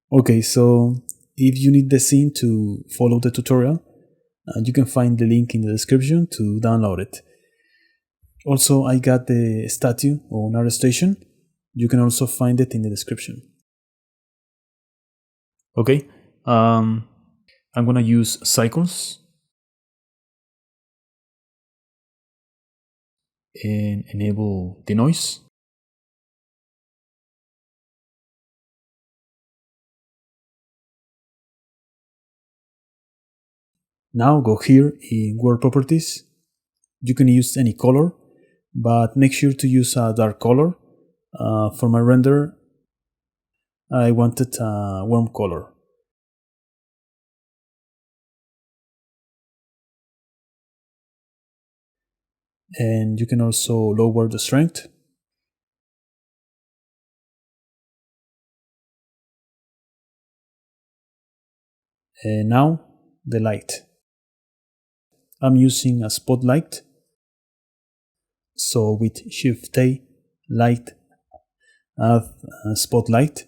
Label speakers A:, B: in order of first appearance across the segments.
A: Okay, so if you need the scene to follow the tutorial, you can find the link in the description to download it. Also, I got the statue on ArtStation. You can also find it in the description. Okay, I'm gonna use cycles and enable the noise. Now go here in Word Properties. You can use any color, but make sure to use a dark color. For my render, I wanted a warm color. And you can also lower the strength. And now the light. I'm using a spotlight. So with Shift A, light, add a spotlight.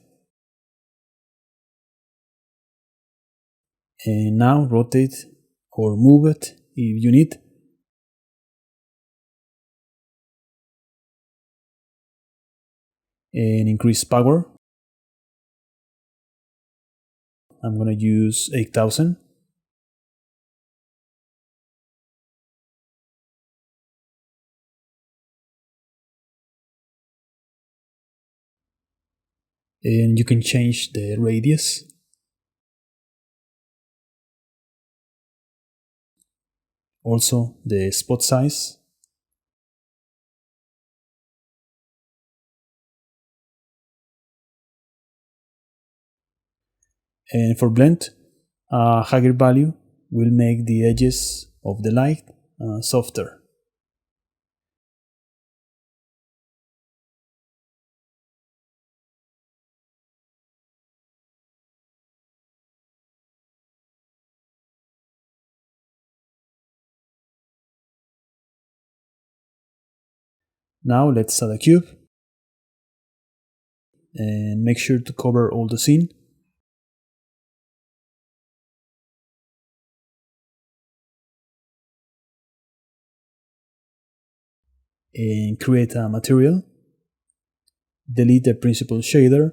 A: And now rotate or move it if you need. And increase power. I'm gonna use 8000. And you can change the radius. Also the spot size. And for blend, a higher value will make the edges of the light softer. Now let's add a cube and make sure to cover all the scene. And create a material. Delete the principal shader.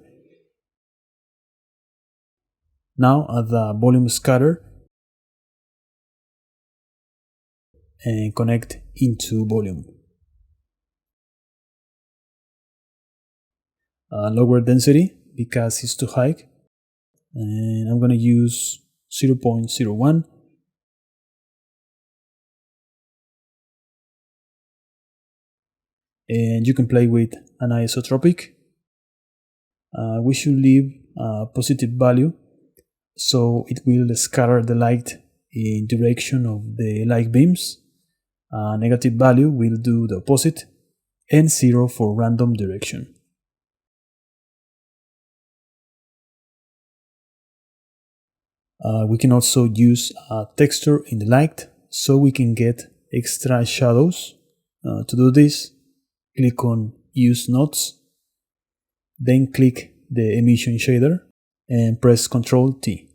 A: Now add the volume scatter and connect into volume. Lower density because it's too high. And I'm gonna use 0.01. And you can play with an isotropic. We should leave a positive value so it will scatter the light in direction of the light beams. A negative value will do the opposite, and 0 for random direction. We can also use a texture in the light so we can get extra shadows. To do this, click on Use Nodes, then click the emission shader and press Ctrl T.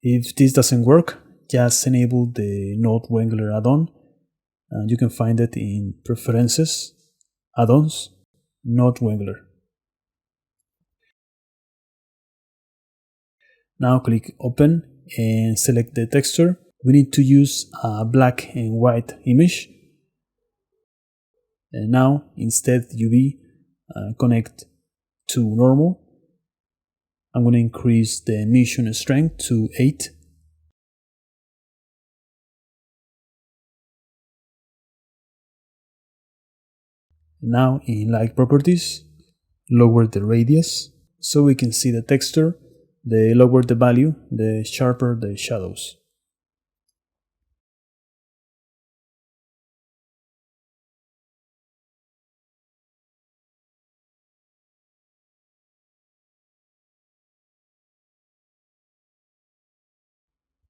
A: If this doesn't work, just enable the Node Wrangler add-on. You can find it in Preferences, Add-ons, Node Wrangler. Now click Open and select the texture. We need to use a black and white image. And now instead UV, connect to normal. I'm going to increase the emission strength to 8. Now in light properties, lower the radius so we can see the texture. The lower the value, the sharper the shadows.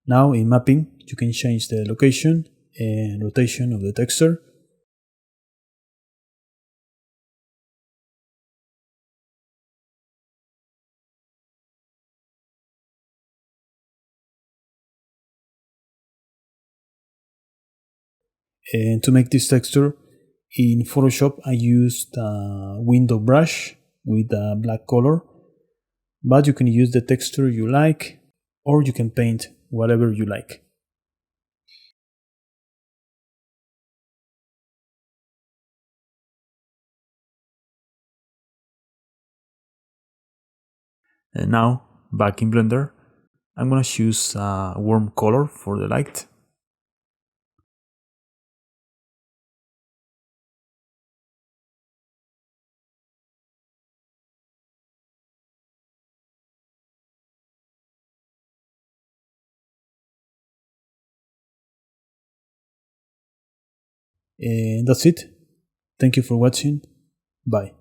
A: Now in mapping, you can change the location and rotation of the texture. And to make this texture, in Photoshop I used a window brush with a black color, but you can use the texture you like, or you can paint whatever you like. And now, back in Blender, I'm gonna choose a warm color for the light. And that's it. Thank you for watching. Bye.